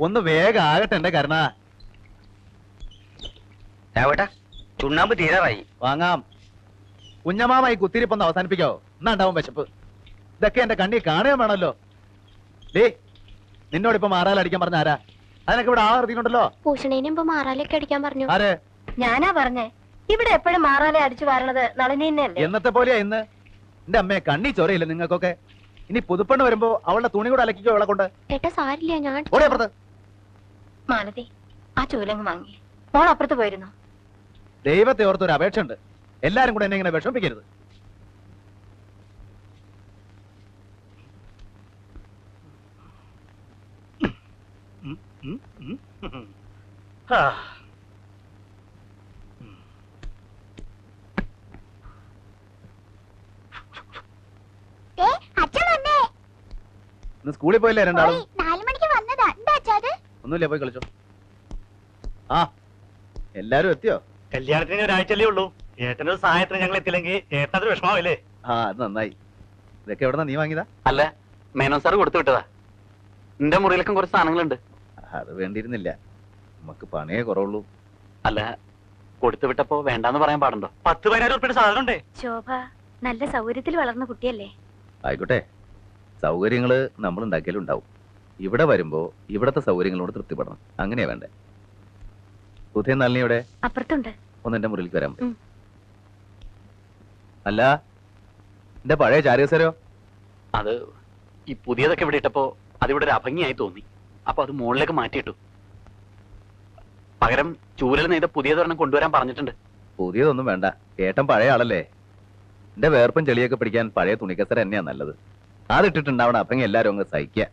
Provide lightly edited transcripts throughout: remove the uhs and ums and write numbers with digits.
ഒന്ന് വേഗം ആകട്ടെ എന്റെ കരുണ. ചുണ്ണാമ്പ് തീരാറായി. വാങ്ങാം. കുഞ്ഞമാമായി കുത്തിരിപ്പൊന്ന് അവസാനിപ്പിക്കാവോ? എന്നാ ഉണ്ടാവും വിശപ്പ്. ഇതൊക്കെ എന്റെ കണ്ണി കാണുകയും വേണമല്ലോ. ഡേ, നിന്നോട് ഇപ്പൊ മാറാലടിക്കാൻ പറഞ്ഞ ആരാ? അതിനൊക്കെ ഇവിടെ ആളെത്തിയിട്ടുണ്ടല്ലോ. ഭൂഷണേനും ഇപ്പൊ മാറാലൊക്കെ അടിക്കാൻ പറഞ്ഞു. ആര്? ഞാനാ പറഞ്ഞേ. ഇവിടെ എപ്പോഴും മാറാലെ അടിച്ചു വാരണത് നളിനി തന്നെയല്ലേ? എന്നത്തെ പോലെയാ ഇന്ന്? എന്റെ അമ്മയെ കണ്ണി ചൊരയില്ല നിങ്ങൾക്കൊക്കെ. ഇനി പുതുപ്പെണ്ണ് വരുമ്പോ അവളുടെ തുണി കൂടെ അലക്കിക്കോ അവളെ കൊണ്ട്. ഏട്ടാ സാരില്ല, ഞാൻ അപ്പുറത്ത്. മാലതി, ആ ചൂലങ്ങ് വാങ്ങി. മോൾ അപ്പുറത്ത് പോയിരുന്നു. ദൈവത്തെ ഓർത്തൊരു അപേക്ഷ ഉണ്ട്. എല്ലാരും കൂടെ എന്നെ ഇങ്ങനെ വിഷമിപ്പിക്കരുത്. ഇന്ന് സ്കൂളിൽ പോയില്ലേ രണ്ടാളും? 4 മണിക്ക് വന്നതാ. ഒന്നുമില്ല, പോയി കളിച്ചോ. ആ, എല്ലാരും എത്തിയോ? കല്യാണത്തിന് ഒരാഴ്ചയല്ലേ ഉള്ളൂ. ഏട്ടനൊരു സഹായത്തിന് ഞങ്ങൾ എത്തില്ലെങ്കിൽ ഏട്ടനൊരു വിഷമാവില്ലേ? ആ, അത് നന്നായി. ഇതൊക്കെ എവിടെന്നാ നീ വാങ്ങിയതാ? അല്ല, മേനോൻ സാർ കൊടുത്തു വിട്ടതാ. എന്റെ മുറിയിലൊക്കെ കുറച്ച് സാധനങ്ങളുണ്ട്. അത് വേണ്ടിയിരുന്നില്ല, നമുക്ക് പണിയേ കുറവുള്ളൂ. അല്ല, കൊടുത്തു വിട്ടപ്പോ വേണ്ടാന്ന് പറയാൻ പാടുണ്ടോ? 10-15 ഉറുപ്പിയുടെ സാധനം ഉണ്ടേ. ശോഭ നല്ല സൗകര്യത്തിൽ വളർന്ന കുട്ടിയല്ലേ? ആയിക്കോട്ടെ, സൗകര്യങ്ങള് നമ്മൾ ഉണ്ടാക്കിയാലും ഉണ്ടാവും. ഇവിടെ വരുമ്പോ ഇവിടത്തെ സൗകര്യങ്ങളോട് തൃപ്തിപ്പെടണം. അങ്ങനെയാ വേണ്ടേ? പുതിയ നളിനിയുടെ അപ്പുറത്തുണ്ട്. ഒന്ന് എന്റെ മുറിയിലേക്ക് വരാൻ പറ്റും? അല്ല, എന്റെ പഴയ ചാരികസരോ? അത് ഈ പുതിയതൊക്കെ ഇവിടെ ഇട്ടപ്പോ അതിവിടെ ഒരു അഭംഗിയായി തോന്നി. അപ്പൊ അത് മുകളിലേക്ക് മാറ്റിയിട്ടു. പകരം ചൂരൽ നെയ്ത പുതിയതൊരെണ്ണം കൊണ്ടുവരാൻ പറഞ്ഞിട്ടുണ്ട്. പുതിയതൊന്നും വേണ്ട, ഏട്ടൻ പഴയ ആളല്ലേ. എന്റെ വേർപ്പും ചെളിയൊക്കെ പിടിക്കാൻ പഴയ തുണിക്കസര തന്നെയാ നല്ലത്. അതിട്ടിട്ടുണ്ടാവണം അഭംഗി എല്ലാരും അങ്ങ് സഹിക്കുക.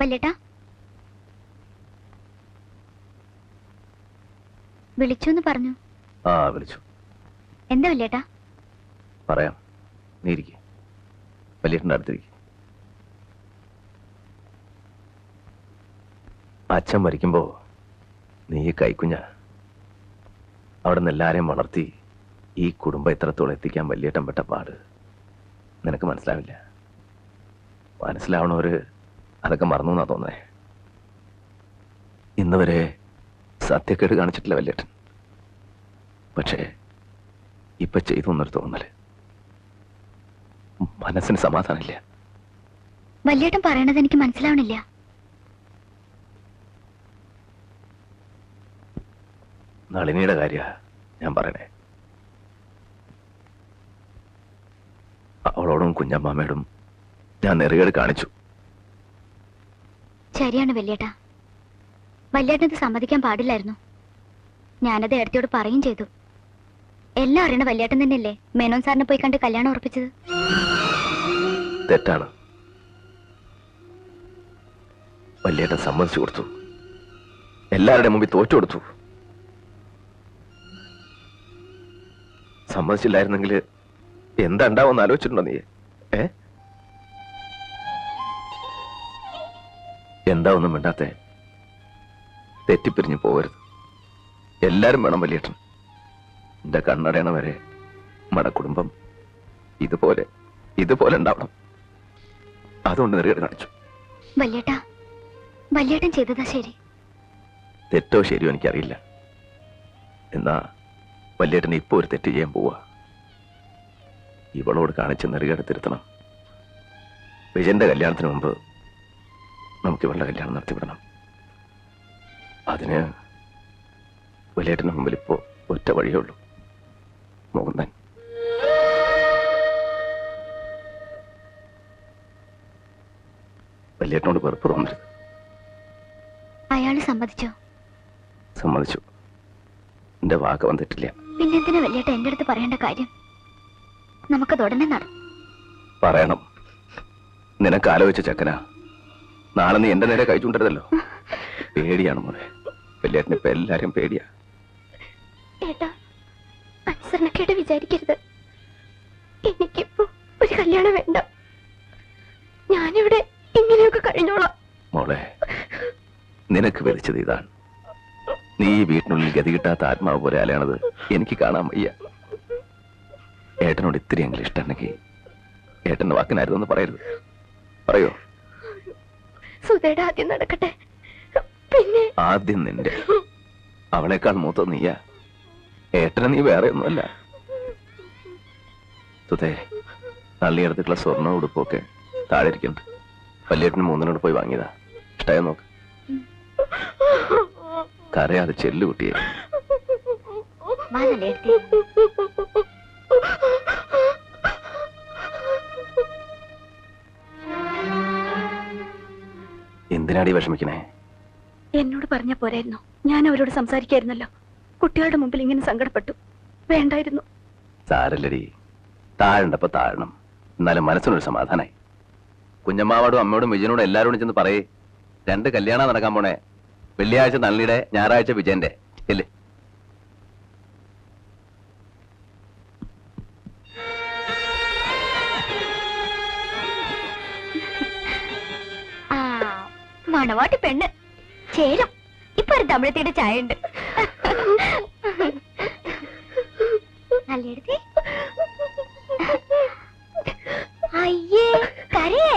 വല്യേട്ടാ, വിളിച്ചു പറഞ്ഞു. ആ, വിളിച്ചു. എന്താ വല്യേട്ടാ? പറയാം, നീ ഇരിക്കെ. വലിയേട്ടൻ്റെ അടുത്തിരിക്കെ. അച്ഛൻ മരിക്കുമ്പോ നീ കൈക്കുഞ്ഞ അവിടെ നിന്ന് എല്ലാരെയും വളർത്തി ഈ കുടുംബം ഇത്രത്തോളം എത്തിക്കാൻ വലിയേട്ടൻ പെട്ട പാട് നിനക്ക് മനസ്സിലാവില്ല. മനസ്സിലാവണവര് അതൊക്കെ മറന്നു എന്നാ തോന്നേ. ഇന്ന് വരെ സത്യക്കേട് കാണിച്ചിട്ടില്ല വലിയേട്ടൻ. പക്ഷേ ഇപ്പൊ ചെയ്തു എന്നൊരു തോന്നല്. മനസ്സിന് സമാധാനമില്ല. വല്യേട്ടൻ പറയണത് എനിക്ക് മനസ്സിലാവണില്ല. നളിനിയുടെ കാര്യ ഞാൻ പറയണേ. അവളോടും കുഞ്ഞമ്മാമ്മയോടും ഞാൻ നെറുകേട് കാണിച്ചു. ശരിയാണ് വല്യേട്ടാ. വല്യേട്ടനത് സമ്മതിക്കാൻ പാടില്ലായിരുന്നു. ഞാനത് ഏടത്തിയോട് പറയും ചെയ്തു. എല്ലാം അറിയണ വല്യേട്ടൻ തന്നെയല്ലേ മേനോൻ സാറിനെ പോയി കണ്ട് കല്യാണം ഉറപ്പിച്ചത്. തെറ്റാണ്. വല്യേട്ടൻ സമ്മതിച്ചു കൊടുത്തു. എല്ലാവരുടെ മുമ്പിൽ തോറ്റു കൊടുത്തു. സമ്മതിച്ചില്ലായിരുന്നെങ്കിൽ എന്താ ഉണ്ടാവുമെന്ന് ആലോചിച്ചിട്ടുണ്ടോ നീ? എന്താ ഒന്നും വേണ്ടാത്തെ? തെറ്റിപ്പിരിഞ്ഞു പോകരുത്. എല്ലാരും വേണം വലിയേട്ടൻ. എന്റെ കണ്ണടയണ വരെ നമ്മുടെ കുടുംബം ഇതുപോലെ ഉണ്ടാവണം. അതുകൊണ്ട് നെറുകേട് കാണിച്ചു. വല്യേട്ടാ, വല്യേട്ടൻ ചെയ്തതാ ശരി. തെറ്റോ ശരിയോ എനിക്കറിയില്ല. എന്നാ വലിയേട്ടൻ ഇപ്പൊ ഒരു തെറ്റ് ചെയ്യാൻ പോവാ. ഇവളോട് കാണിച്ച് നെറുകേട് തിരുത്തണം. വിജയന്റെ കല്യാണത്തിന് മുമ്പ് നമുക്ക് ഇവളുടെ കല്യാണം നടത്തിവിടണം. അതിന് വലിയേട്ടന് മുമ്പിൽ ഇപ്പോ ഒറ്റ വഴിയേ ഉള്ളൂ, മോഹൻദാൻ. വലിയേട്ടനോട് വെറുപ്പ് തോന്നരുത്. അയാള് സമ്മതിച്ചോ? സമ്മതിച്ചു. എന്റെ വാക്ക് വന്നിട്ടില്ല. പിന്നെന്തിനാ വല്യേട്ട എന്റെ അടുത്ത് പറയേണ്ട കാര്യം? നമുക്കത് ഉടനെ പറയണം. നിനക്ക് ആലോചിച്ച ചക്കനാ. നാളെ നീ എന്റെ നേരെ കഴിച്ചുകൊണ്ടിരുന്നല്ലോ. പേടിയാണ് മോനെ. വലിയേട്ടന് ഇപ്പൊ എല്ലാരും പേടിയാ. ഏട്ടാ, അനുസരണക്കേട് വിചാരിക്കരുത്. എനിക്കിപ്പോ കല്യാണം വേണ്ട. ഞാനിവിടെ ഇങ്ങനെയൊക്കെ കഴിഞ്ഞോളാം. മോളെ, നിനക്ക് വിളിച്ചത് ഇതാണ്. നീ ഈ വീട്ടിനുള്ളിൽ ഗതി കിട്ടാത്ത ആത്മാവ് പോലെ അലയണത് എനിക്ക് കാണാൻ വയ്യ. ഏട്ടനോട് ഇത്തിരിയെങ്കിലും ഇഷ്ടമുണ്ടെങ്കിൽ ഏട്ടന്റെ വാക്കിനായിരുന്നെന്ന് പറയരുത്. പറയോ? സുധയുടെ ആദ്യം നടക്കട്ടെ, പിന്നെ ആദ്യം നിന്റെ. അവളെക്കാൾ മൂത്ത നീയാ. ഏട്ടനെ നീ വേറെ ഒന്നുമല്ല. സുധേ, നള്ളിയെടുത്തിട്ടുള്ള സ്വർണ്ണ ഉടുപ്പൊക്കെ താഴെ ഇരിക്കുന്നുണ്ട്. വലിയേട്ടന് 3 പോയി വാങ്ങിയതാ. ഇഷ്ടായ നോക്ക്. കരയാതെ ചെല്ലു കുട്ടിയെ. വാ നല്ലേടത്തി. എന്തിനാടി വിഷമിക്കണേ? എന്നോട് പറഞ്ഞ പോരായിരുന്നു. ഞാൻ അവരോട് സംസാരിക്കായിരുന്നല്ലോ. കുട്ടികളുടെ മുമ്പിൽ ഇങ്ങനെ സങ്കടപ്പെട്ടു. വേണ്ടായിരുന്നു. സാരല്ലടി, താഴണ്ടപ്പോ താഴണം. എന്നാലും മനസ്സിനൊരു സമാധാനായി. കുഞ്ഞമ്മാവോടും അമ്മയോടും വിജയനോടും എല്ലാവരോടും ചെന്ന് പറയേ, 2 കല്യാണം നടക്കാൻ പോണേ. വെള്ളിയാഴ്ച നള്ളിയുടെ, ഞായറാഴ്ച വിജയന്റെ. ഇല്ലേ? ആ മണവാട്ടി പെണ്ണ് ചേരും. ഇപ്പൊ ഒരു തമിഴത്തിയുടെ ചായ ഉണ്ട്. നല്ലേടത്തി. അയ്യേ കരയേ.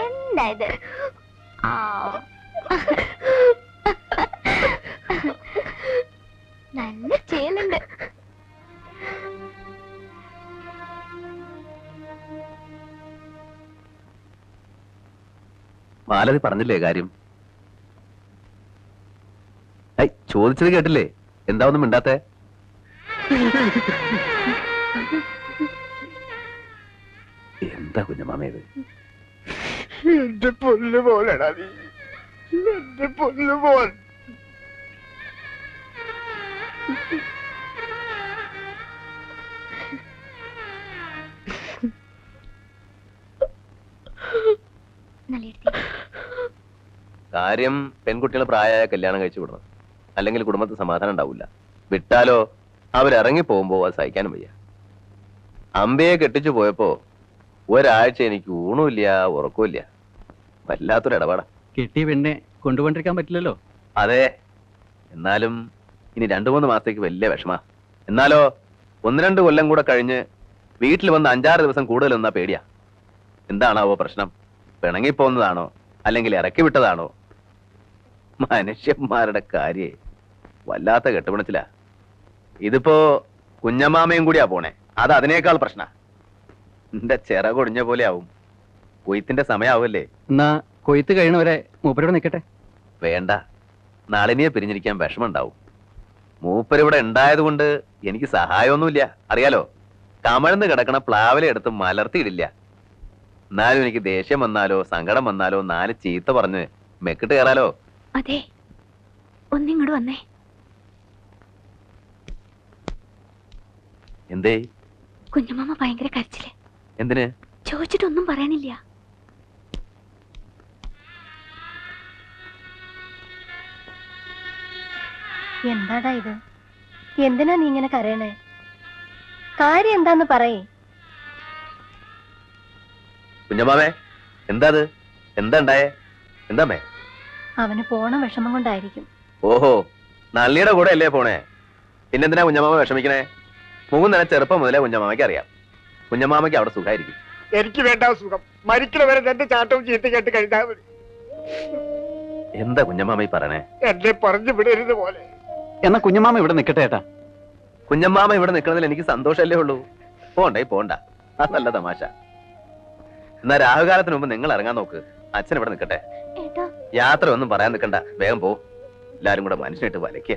എന്താ ഇത്? ആ നല്ല ചേലുണ്ട്. മാലതി പറഞ്ഞില്ലേ കാര്യം? ചോദിച്ചത് കേട്ടില്ലേ? എന്താ ഒന്നും മിണ്ടാത്തെ? എന്താ കുഞ്ഞമാമ ഇത്? എന്റെ പൊന്നു പോലെടാ നീ. എന്റെ പൊന്നു പോൽ. കാര്യം പെൺകുട്ടികളെ പ്രായമായ കല്യാണം കഴിച്ചു വിടണം. അല്ലെങ്കിൽ കുടുംബത്തിൽ സമാധാനം ഉണ്ടാവില്ല. വിട്ടാലോ അവരിറങ്ങി പോകുമ്പോ അത് സഹിക്കാനും വയ്യ. അമ്പയെ കെട്ടിച്ചു പോയപ്പോ ഒരാഴ്ച എനിക്ക് ഊണുമില്ല, ഉറക്കമില്ല. വല്ലാത്തൊരു ഇടപാടാ. കെട്ടിയ പെണ്ണെ കൊണ്ടുപോണ്ടിരിക്കാൻ പറ്റില്ലല്ലോ. അതെ, എന്നാലും ഇനി 2-3 മാസത്തേക്ക് വലിയ വിഷമാ. എന്നാലോ 1-2 കൊല്ലം കൂടെ കഴിഞ്ഞ് വീട്ടിൽ വന്ന് 5-6 ദിവസം കൂടുതൽ നിന്നാ പേടിയാ. എന്താണാവോ പ്രശ്നം? പിണങ്ങിപ്പോന്നതാണോ അല്ലെങ്കിൽ ഇറക്കി വിട്ടതാണോ? മനുഷ്യന്മാരുടെ കാര്യേ വല്ലാത്ത കെട്ടുപിണച്ചിലാ. ഇതിപ്പോ കുഞ്ഞമ്മാമയും കൂടിയാ പോണേ. അത് അതിനേക്കാൾ പ്രശ്ന. എന്റെ ചിറകൊടിഞ്ഞ പോലെ ആവും. കൊയ്ത്തിന്റെ സമയാവല്ലേ? എന്നാ കൊയ്ത്ത് കഴിയണവരെ മൂപ്പരോട് നിൽക്കട്ടെ. വേണ്ട, നളിനിയെ പിരിഞ്ഞിരിക്കാൻ വിഷമമുണ്ടാവും. മൂപ്പരിവിടെ ഉണ്ടായത് കൊണ്ട് എനിക്ക് സഹായമൊന്നുമില്ല. അറിയാലോ, കമഴ്ന്ന് കിടക്കണ പ്ലാവിലെ എടുത്ത് മലർത്തിയിടില്ല. എന്നാലും എനിക്ക് ദേഷ്യം വന്നാലോ സങ്കടം വന്നാലോ 4 ചീത്ത പറഞ്ഞ് മെക്കിട്ട് കയറാലോ. അതെ, ഒന്നിങ്ങോട്ട് വന്നേ. എന്തേ? കുഞ്ഞുമാമ ഭയങ്കര കരച്ചില്. എന്തിന്? ചോദിച്ചിട്ടൊന്നും പറയാനില്ല. എന്താടാ ഇത്? എന്തിനാ നീ ഇങ്ങനെ കരയണേ? കാര്യം എന്താന്ന് പറയേ. കുഞ്ഞമ്മാമേ, എന്താ അത്? എന്താ ഉണ്ടായേ? എന്താമേ? അവന് പോണ വിഷമം കൊണ്ടായിരിക്കും. ഓഹോ, നള്ളിയുടെ കൂടെ അല്ലേ പോണേ? പിന്നെന്തിനാ കുഞ്ഞമ്മാമ വിഷമിക്കണേ? മുഖം തന്നെ ചെറുപ്പം മുതലേ കുഞ്ഞമ്മാമയ്ക്ക് അറിയാം. കുഞ്ഞമ്മാമയ്ക്ക് അവിടെ സുഖമായിരിക്കും. എനിക്ക് വേണ്ട സുഖം. മരിക്കണവരെ എന്റെ ചാട്ടവും ചീത്ത കേട്ട് കഴിഞ്ഞാൽ മതി. എന്താ കുഞ്ഞമ്മാമ ഈ പറയണേ? എന്നെ പറഞ്ഞു വിടരുത് പോലെ. എന്നാ കുഞ്ഞമ്മാമ ഇവിടെ നിൽക്കട്ടെ ഏട്ടാ. കുഞ്ഞമ്മാമ ഇവിടെ നിൽക്കുന്നതിൽ എനിക്ക് സന്തോഷമല്ലേ ഉള്ളൂ. പോണ്ടേ പോണ്ട, അത് നല്ല തമാശ. എന്നാ രാഹുകാലത്തിന് മുമ്പ് നിങ്ങൾ ഇറങ്ങാൻ നോക്ക്. അച്ഛൻ ഇവിടെ നിൽക്കട്ടെ. യാത്ര ഒന്നും പറയാൻ നിൽക്കണ്ട, വേഗം പോ. എല്ലാരും കൂടെ മനുഷ്യനായിട്ട് വലയ്ക്കുക.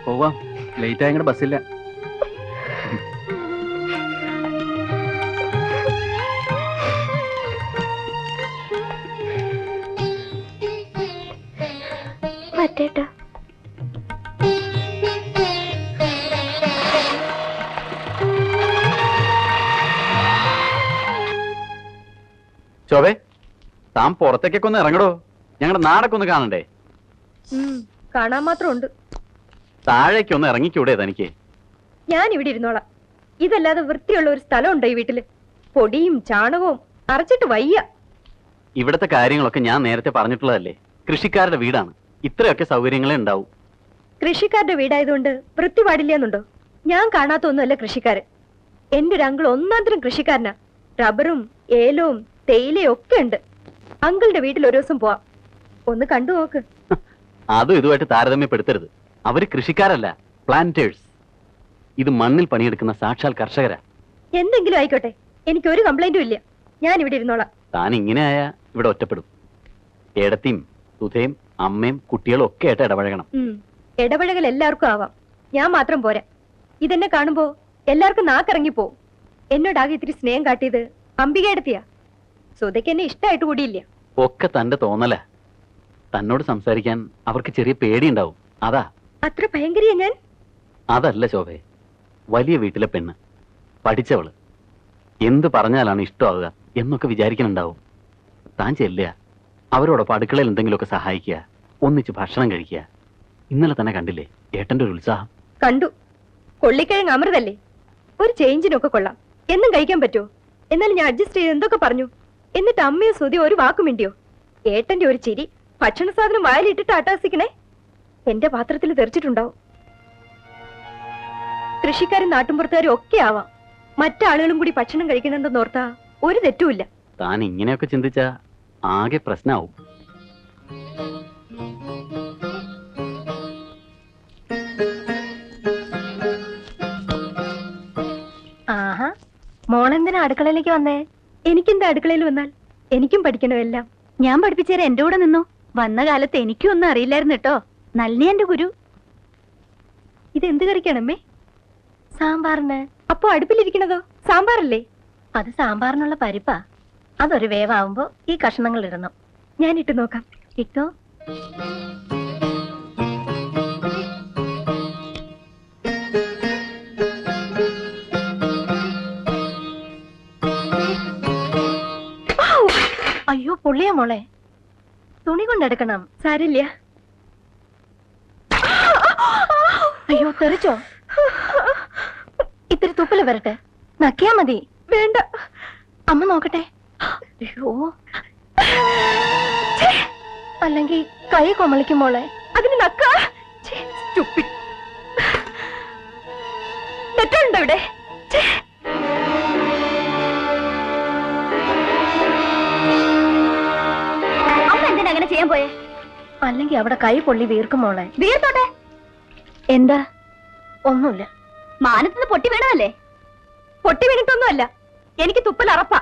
പോവാം, ലേറ്റ് ആയ ബസ്സില്ല. പറ്റേട്ടാ. താൻ പുറത്തേക്കൊക്കെ ഒന്ന് ഇറങ്ങടോ, ഞങ്ങളുടെ നാടൊക്കെ ഒന്ന് കാണണ്ടേ. കാണാൻ മാത്രം ഉണ്ട്. താഴേക്കൊന്ന് ഇറങ്ങിക്കൂടെ തനിക്ക്? ഞാൻ ഇവിടെ ഇരുന്നോളാം. ഇതല്ലാതെ വൃത്തിയുള്ള ഒരു സ്ഥലമുണ്ടോ ഈ വീട്ടില്? പൊടിയും ചാണകവും അരച്ചിട്ട് വയ്യ. ഇവിടുത്തെ കാര്യങ്ങളൊക്കെ ഞാൻ നേരത്തെ പറഞ്ഞിട്ടുള്ളതല്ലേ. കൃഷിക്കാരുടെ വീടാണ്, ഇത്രയൊക്കെ സൗകര്യങ്ങളേ ഉണ്ടാവും. കൃഷിക്കാരുടെ വീടായതുകൊണ്ട് വൃത്തി പാടില്ലെന്നുണ്ടോ? ഞാൻ കാണാത്ത ഒന്നുമല്ല കൃഷിക്കാര്. എന്റെ ഒരു അങ്കിൾ ഒന്നാന്തരം കൃഷിക്കാരനാ. റബ്ബറും ഏലവും തേയിലയും ഒക്കെ ഉണ്ട്. അങ്കിളുടെ വീട്ടിൽ ഒരു ദിവസം പോവാം, ഒന്ന് കണ്ടു നോക്ക്. അതും ഇതുമായിട്ട് താരതമ്യപ്പെടുത്തരുത്. അവര് കൃഷിക്കാരല്ല, പ്ലാന്റേഴ്സ്. ഇത് മണ്ണിൽ പണിയെടുക്കുന്ന സാക്ഷാൽ കർഷകരാ. എന്തെങ്കിലും ആയിക്കോട്ടെ, എനിക്ക് ഒരു കംപ്ലൈന്റും ഇല്ല. ഞാൻ ഇവിടെ ഇരുന്നോളാം. താൻ ഇങ്ങനെ ആയാ ഇവിടെ ഒറ്റപ്പെടും. ഏടത്തിയും സുധയും അമ്മയും കുട്ടികളും ഒക്കെ ആയിട്ട് ഇടപഴകണം. ഇടപഴകൽ എല്ലാവർക്കും ആവാം, ഞാൻ മാത്രം പോരാ. ഇതെന്നെ കാണുമ്പോ എല്ലാവർക്കും നാക്കിറങ്ങിപ്പോവും. എന്നോടാകെ ഇത്തിരി സ്നേഹം കാട്ടിയത് അംബികയെടുത്തിയാ. സുധയ്ക്ക് എന്നെ ഇഷ്ടമായിട്ട് കൂടിയില്ല. ഒക്കെ തന്റെ തോന്നല. തന്നോട് സംസാരിക്കാൻ അവർക്ക് ചെറിയ പേടിയുണ്ടാവും, അതാ. അത്ര ഭയങ്കരിയാ ഞാൻ? അതല്ല ശോഭേ, വലിയ വീട്ടിലെ പെണ്ണ്, പഠിച്ചവള്, എന്ത് പറഞ്ഞാലാണ് ഇഷ്ടമാവുക എന്നൊക്കെ വിചാരിക്കുന്നുണ്ടാവും. താൻ ചെല്ലുക, അവരോടൊപ്പം അടുക്കളയിൽ എന്തെങ്കിലുമൊക്കെ സഹായിക്കുക, ഒന്നിച്ച് ഭക്ഷണം കഴിക്കുക. ഇന്നലെ തന്നെ കണ്ടില്ലേ ഏട്ടന്റെ ഒരു ഉത്സാഹം? കണ്ടു. കൊള്ളിക്കിഴങ്ങ് അമൃതല്ലേ, ഒരു ചേഞ്ചിനൊക്കെ കൊള്ളാം. എന്നും കഴിക്കാൻ പറ്റുമോ? എന്നാലും ഞാൻ അഡ്ജസ്റ്റ് ചെയ്ത് എന്തൊക്കെ പറഞ്ഞു. എന്നിട്ട് അമ്മയോ സുതി ഒരു വാക്കും മിണ്ടിയോ? ഏട്ടന്റെ ഒരു ചിരി, ഭക്ഷണ സാധനം വായിലിട്ടിട്ട് അട്ടാസിക്കണേ, എന്റെ പാത്രത്തിൽ തെറിച്ചിട്ടുണ്ടാവും. കൃഷിക്കാരും നാട്ടുമ്പുറത്തുകാരും ഒക്കെ ആവാം. മറ്റാളുകളും കൂടി ഭക്ഷണം കഴിക്കണമെന്ന് ഓർത്താ ഒരു തെറ്റുമില്ല. താൻ ഇങ്ങനെയൊക്കെ ചിന്തിച്ച ആകെ പ്രശ്നമാവും. ആഹാ, മോളെന്തിനാ അടുക്കളയിലേക്ക് വന്നേ? എനിക്കെന്താ അടുക്കളയിൽ വന്നാൽ? എനിക്കും പഠിക്കണോ എല്ലാം. ഞാൻ പഠിപ്പിച്ചേരാ എന്റെ കൂടെ നിന്നോ. വന്ന കാലത്ത് എനിക്കും ഒന്നും അറിയില്ലായിരുന്നു കേട്ടോ. നല്ല എന്റെ ഗുരു. ഇതെന്ത് കറിക്കണമ്മേ? സാമ്പാറിന്. അപ്പൊ അടുപ്പിലിരിക്കണതോ സാമ്പാറല്ലേ? അത് സാമ്പാറിനുള്ള പരിപ്പാ. അതൊരു വേവാവുമ്പോ ഈ കഷ്ണങ്ങൾ ഇടണം. ഞാൻ ഇട്ട് നോക്കാം. ഇട്ടോ? അയ്യോ പൊള്ളിയ മോളെ, തുണി കൊണ്ടെടുക്കണം. സാരില്ല. അയ്യോ തെറിച്ചോ? ഇത്തിരി തുപ്പല് വരട്ടെ, നക്കിയാ മതി. വേണ്ട, അമ്മ നോക്കട്ടെ. അയ്യോ, അല്ലെങ്കിൽ കൈ കൊമളിക്കും മോളെ. അതിന് നക്ക തെറ്റുണ്ടോ ഇവിടെ? അമ്മ എന്തിനാ അങ്ങനെ ചെയ്യാൻ പോയേ? അല്ലെങ്കിൽ അവിടെ കൈ പൊള്ളി വീർക്കും മോളെ. വീർത്തോട്ടെ. എന്താ? ഒന്നുമില്ല. മാനത്തുനിന്ന് പൊട്ടി വീണതല്ലേ? പൊട്ടി വീണിട്ടൊന്നുമല്ല, എനിക്ക് തുപ്പൽ അറപ്പാ.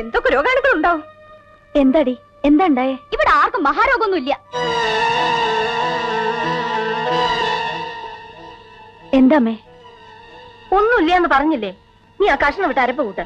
എന്തൊക്കെ രോഗാണുക്കൾ ഉണ്ടാവും. എന്താടി, എന്താ ഉണ്ടായേ? ഇവിടെ ആർക്കും മഹാരോഗമൊന്നുമില്ല. എന്താമ്മേ? ഒന്നുമില്ല എന്ന് പറഞ്ഞില്ലേ? നീ ആ കഷ്ണം വിട്ട് അരപ്പ് കൂട്ട്.